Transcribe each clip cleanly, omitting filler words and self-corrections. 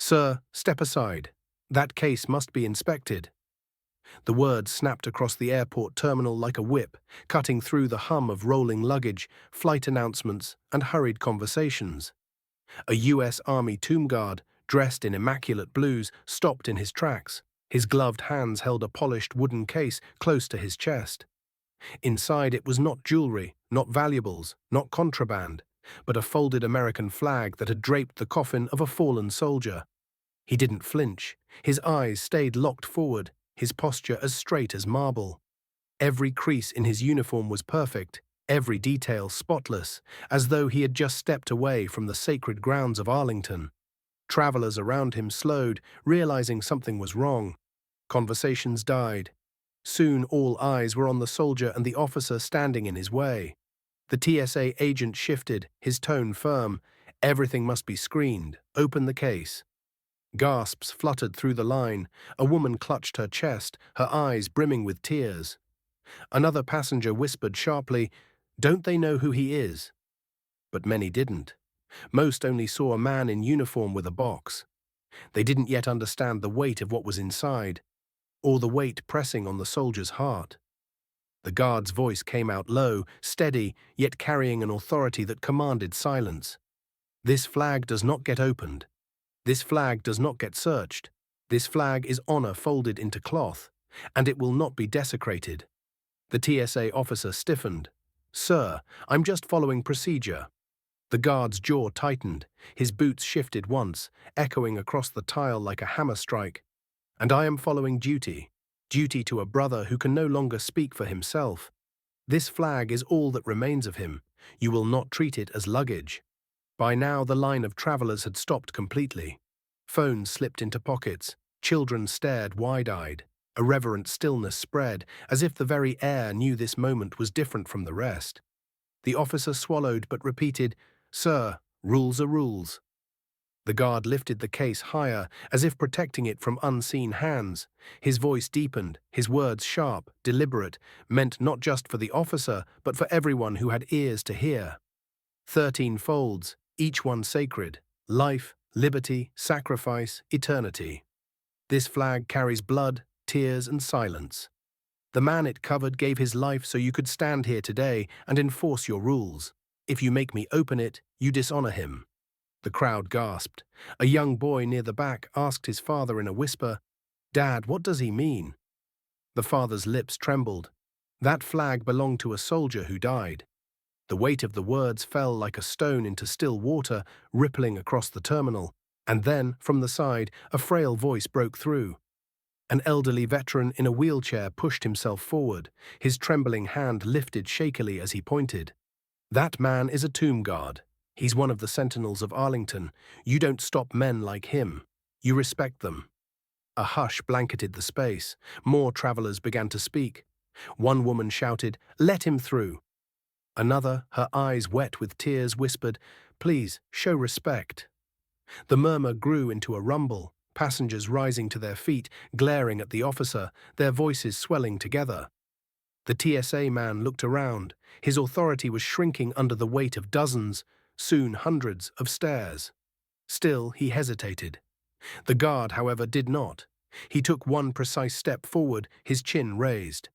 "Sir, step aside. That case must be inspected." The words snapped across the airport terminal like a whip, cutting through the hum of rolling luggage, flight announcements, and hurried conversations. A U.S. Army tomb guard, dressed in immaculate blues, stopped in his tracks. His gloved hands held a polished wooden case close to his chest. Inside it was not jewelry, not valuables, not contraband, but a folded American flag that had draped the coffin of a fallen soldier. He didn't flinch. His eyes stayed locked forward, his posture as straight as marble. Every crease in his uniform was perfect, every detail spotless, as though he had just stepped away from the sacred grounds of Arlington. Travelers around him slowed, realizing something was wrong. Conversations died. Soon all eyes were on the soldier and the officer standing in his way. The TSA agent shifted, his tone firm. "Everything must be screened. Open the case." Gasps fluttered through the line. A woman clutched her chest, her eyes brimming with tears. Another passenger whispered sharply, "Don't they know who he is?" But many didn't. Most only saw a man in uniform with a box. They didn't yet understand the weight of what was inside, or the weight pressing on the soldier's heart. The guard's voice came out low, steady, yet carrying an authority that commanded silence. "This flag does not get opened. This flag does not get searched. This flag is honor folded into cloth, and it will not be desecrated." The TSA officer stiffened. "Sir, I'm just following procedure." The guard's jaw tightened, his boots shifted once, echoing across the tile like a hammer strike. "And I am following duty. Duty to a brother who can no longer speak for himself. This flag is all that remains of him. You will not treat it as luggage." By now the line of travelers had stopped completely. Phones slipped into pockets. Children stared wide-eyed. A reverent stillness spread, as if the very air knew this moment was different from the rest. The officer swallowed but repeated, "Sir, rules are rules." The guard lifted the case higher, as if protecting it from unseen hands. His voice deepened, his words sharp, deliberate, meant not just for the officer, but for everyone who had ears to hear. 13 folds, each one sacred. Life, liberty, sacrifice, eternity. This flag carries blood, tears, and silence. The man it covered gave his life so you could stand here today and enforce your rules. If you make me open it, you dishonor him. The crowd gasped. A young boy near the back asked his father in a whisper, "Dad, what does he mean?" The father's lips trembled. That flag belonged to a soldier who died. The weight of the words fell like a stone into still water, rippling across the terminal. And then, from the side, a frail voice broke through. An elderly veteran in a wheelchair pushed himself forward, his trembling hand lifted shakily as he pointed. "That man is a tomb guard. He's one of the sentinels of Arlington. You don't stop men like him. You respect them." A hush blanketed the space. More travelers began to speak. One woman shouted, "Let him through." Another, her eyes wet with tears, whispered, "Please, show respect." The murmur grew into a rumble, passengers rising to their feet, glaring at the officer, their voices swelling together. The TSA man looked around. His authority was shrinking under the weight of dozens, soon hundreds, of stares. Still, he hesitated. The guard, however, did not. He took one precise step forward, his chin raised.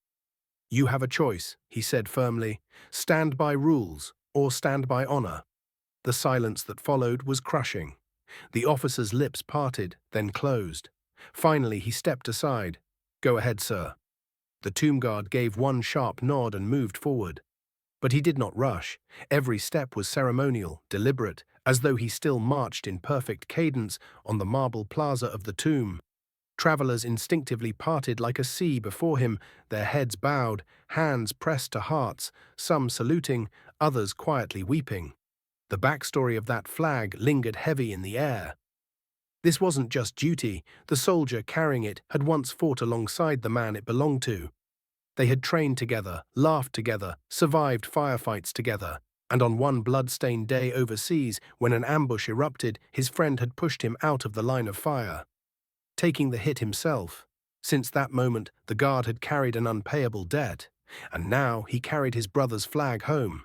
"You have a choice," he said firmly. "Stand by rules, or stand by honor." The silence that followed was crushing. The officer's lips parted, then closed. Finally, he stepped aside. "Go ahead, sir." The tomb guard gave one sharp nod and moved forward. But he did not rush. Every step was ceremonial, deliberate, as though he still marched in perfect cadence on the marble plaza of the tomb. Travelers instinctively parted like a sea before him, their heads bowed, hands pressed to hearts, some saluting, others quietly weeping. The backstory of that flag lingered heavy in the air. This wasn't just duty. The soldier carrying it had once fought alongside the man it belonged to. They had trained together, laughed together, survived firefights together, and on one blood-stained day overseas, when an ambush erupted, his friend had pushed him out of the line of fire, taking the hit himself. Since that moment, the guard had carried an unpayable debt, and now he carried his brother's flag home.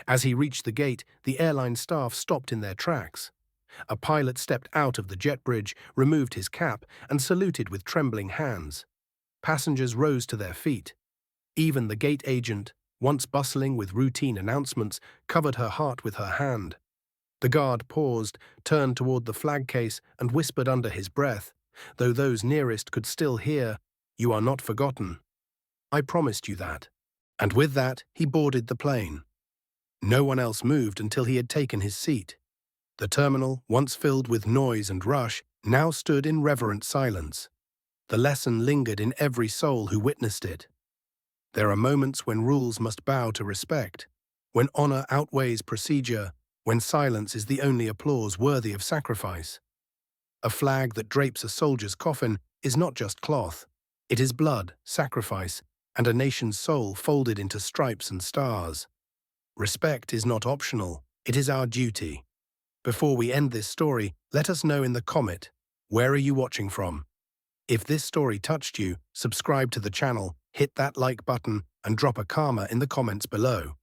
As he reached the gate, the airline staff stopped in their tracks. A pilot stepped out of the jet bridge, removed his cap, and saluted with trembling hands. Passengers rose to their feet. Even the gate agent, once bustling with routine announcements, covered her heart with her hand. The guard paused, turned toward the flag case, and whispered under his breath, though those nearest could still hear, "You are not forgotten. I promised you that." And with that, he boarded the plane. No one else moved until he had taken his seat. The terminal, once filled with noise and rush, now stood in reverent silence. The lesson lingered in every soul who witnessed it. There are moments when rules must bow to respect, when honor outweighs procedure, when silence is the only applause worthy of sacrifice. A flag that drapes a soldier's coffin is not just cloth. It is blood, sacrifice, and a nation's soul folded into stripes and stars. Respect is not optional, it is our duty. Before we end this story, let us know in the comment, where are you watching from? If this story touched you, subscribe to the channel, hit that like button, and drop a karma in the comments below.